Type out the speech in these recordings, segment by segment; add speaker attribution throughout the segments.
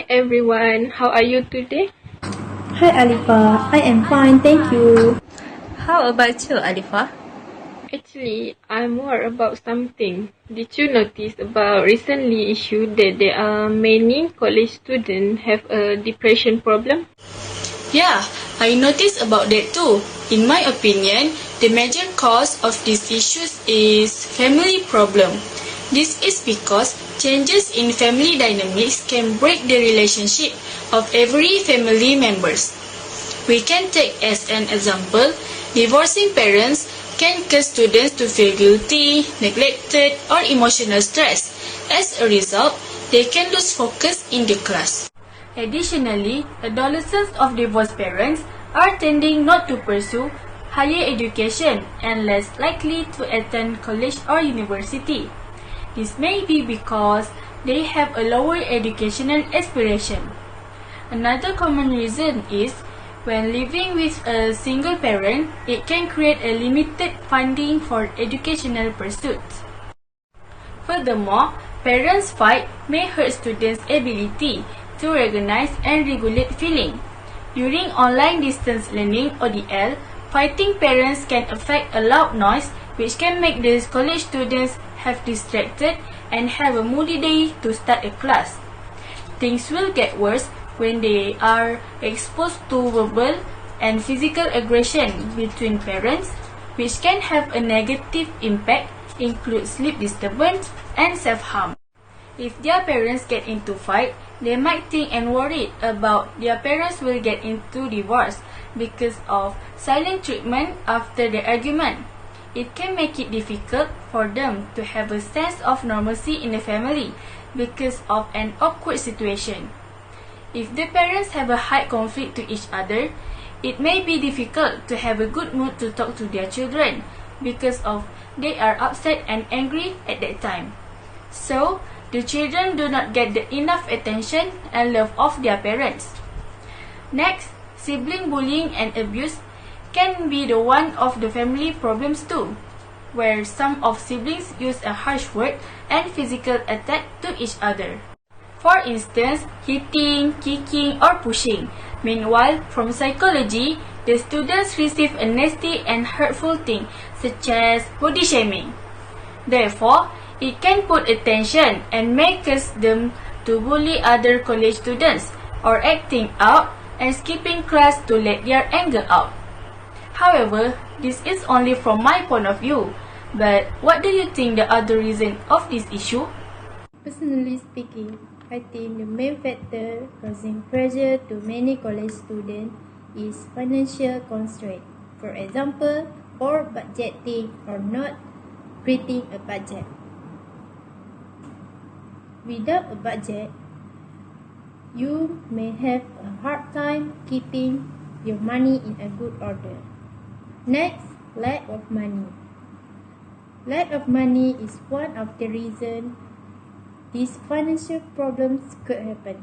Speaker 1: Hi everyone, how are you today?
Speaker 2: Hi Alifa, I am fine, thank you.
Speaker 3: How about you, Alifa?
Speaker 1: Actually, I'm more about something. Did you notice about recently issue that there are many college students have a depression problem?
Speaker 3: Yeah, I noticed about that too. In my opinion, the major cause of these issues is family problem. This is because changes in family dynamics can break the relationship of every family members. We can take as an example, divorcing parents can cause students to feel guilty, neglected, or emotional stress. As a result, they can lose focus in the class. Additionally, adolescents of divorced parents are tending not to pursue higher education and less likely to attend college or university. This may be because they have a lower educational aspiration. Another common reason is when living with a single parent, it can create a limited funding for educational pursuits. Furthermore, parents' fight may hurt students' ability to recognize and regulate feeling. During online distance learning (ODL), fighting parents can affect a loud noise which can make the college students have distracted and have a moody day to start a class. Things will get worse when they are exposed to verbal and physical aggression between parents, which can have a negative impact, include sleep disturbance and self-harm. If their parents get into fight, they might think and worry about their parents will get into divorce because of silent treatment after the argument. It can make it difficult for them to have a sense of normalcy in the family because of an awkward situation. If the parents have a high conflict to each other, it may be difficult to have a good mood to talk to their children because of they are upset and angry at that time. So, the children do not get the enough attention and love of their parents. Next, sibling bullying and abuse can be the one of the family problems too, where some of siblings use a harsh word and physical attack to each other. For instance, hitting, kicking, or pushing. Meanwhile, from psychology, the students receive a nasty and hurtful thing such as body shaming. Therefore, it can put attention and make cause them to bully other college students or acting out and skipping class to let their anger out. However, this is only from my point of view. But what do you think the other reason of this issue?
Speaker 2: Personally speaking, I think the main factor causing pressure to many college students is financial constraint. For example, poor budgeting or not creating a budget. Without a budget, you may have a hard time keeping your money in a good order. Next, lack of money. Lack of money is one of the reasons these financial problems could happen.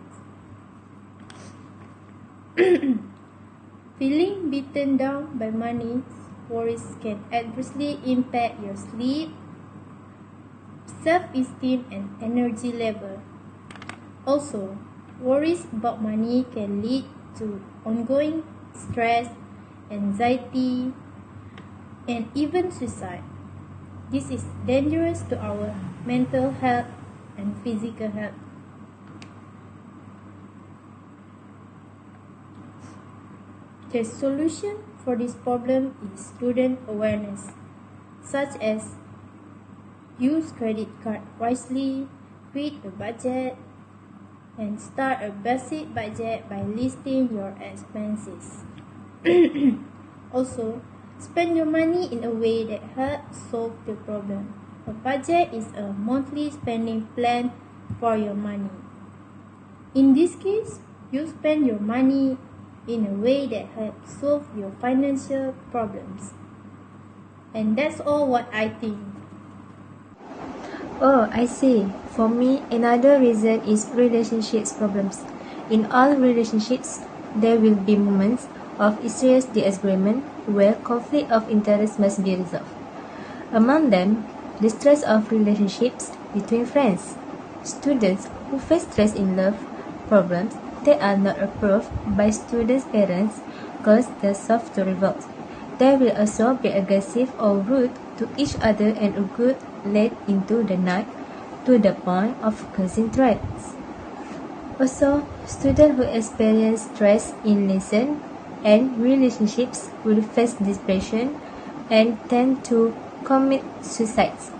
Speaker 2: Feeling beaten down by money worries can adversely impact your sleep, self-esteem, and energy level. Also, worries about money can lead to ongoing stress, anxiety, and even suicide. This is dangerous to our mental health and physical health. The solution for this problem is student awareness, such as use credit card wisely, create a budget, and start a basic budget by listing your expenses. Also, spend your money in a way that helps solve the problem. A budget is a monthly spending plan for your money. In this case, you spend your money in a way that helps solve your financial problems. And that's all what I think.
Speaker 4: Oh, I see. For me, another reason is relationships problems. In all relationships, there will be moments of serious disagreement where conflict of interest must be resolved. Among them, the stress of relationships between friends. Students who face stress in love problems that are not approved by students' parents cause the soft to revolt. They will also be aggressive or rude to each other and argue late into the night to the point of causing threats. Also, students who experience stress in lesson and relationships will face depression and tend to commit suicides.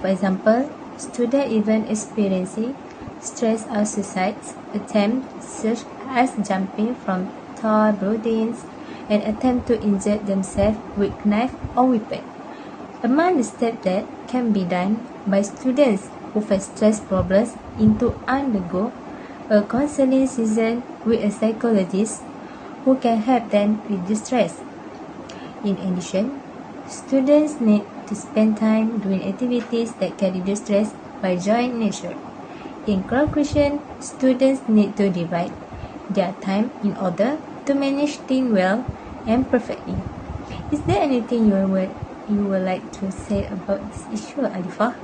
Speaker 4: For example, students even experiencing stress or suicides attempts such as jumping from tall buildings and attempt to injure themselves with knife or weapon. Among the steps that can be done by students who face stress problems is to undergo a counseling session with a psychologist who can help them reduce stress. In addition, students need to spend time doing activities that can reduce stress by joining nature. In conclusion, students need to divide their time in order to manage things well and perfectly. Is there anything you would like to say about this issue, Alifah?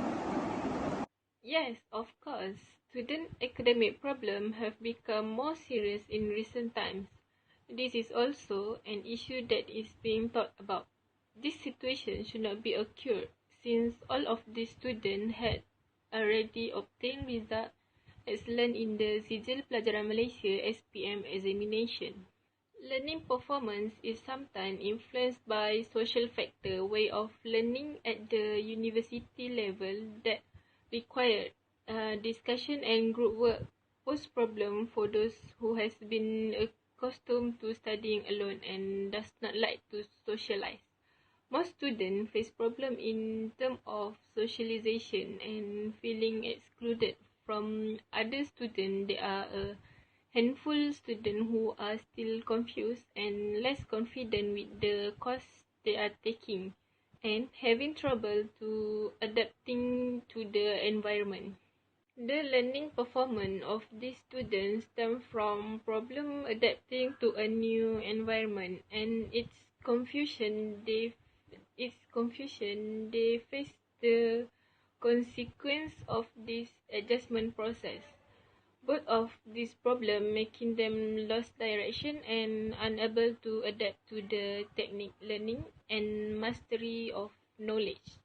Speaker 1: Yes, of course. Student academic problems have become more serious in recent times. This is also an issue that is being thought about. This situation should not be occurred since all of the students had already obtained results excellent in the Sijil Pelajaran Malaysia SPM examination. Learning performance is sometimes influenced by social factor, way of learning at the university level that require discussion and group work pose problem for those who has been accustomed to studying alone and does not like to socialize. Most students face problem in terms of socialization and feeling excluded from other students. There are a handful students who are still confused and less confident with the course they are taking and having trouble to adapting to the environment. The learning performance of these students stem from problem adapting to a new environment and its confusion they face the consequence of this adjustment process. Both of these problems making them lost direction and unable to adapt to the technique learning and mastery of knowledge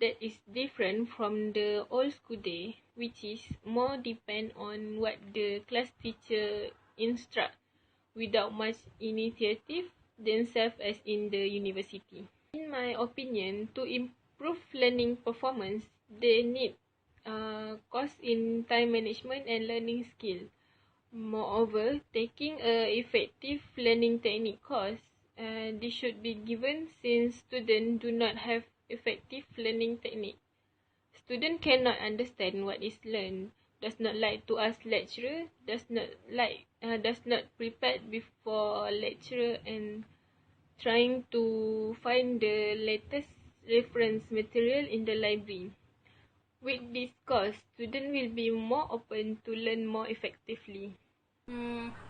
Speaker 1: that is different from the old school day, which is more depend on what the class teacher instruct without much initiative themselves as in the university. In my opinion, to improve learning performance, they need course in time management and learning skill. Moreover, taking a effective learning technique course, this should be given since students do not have effective learning technique. Student cannot understand what is learned, does not like to ask lecturer, does not prepare before lecturer and trying to find the latest reference material in the library. With this course, students will be more open to learn more effectively.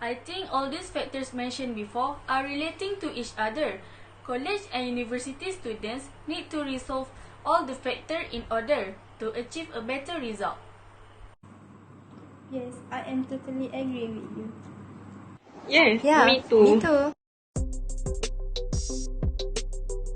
Speaker 3: I think all these factors mentioned before are relating to each other. College and university students need to resolve all the factors in order to achieve a better result.
Speaker 2: Yes, I am totally agree with you.
Speaker 1: Yes,
Speaker 4: Yeah,
Speaker 1: me too.
Speaker 4: me too.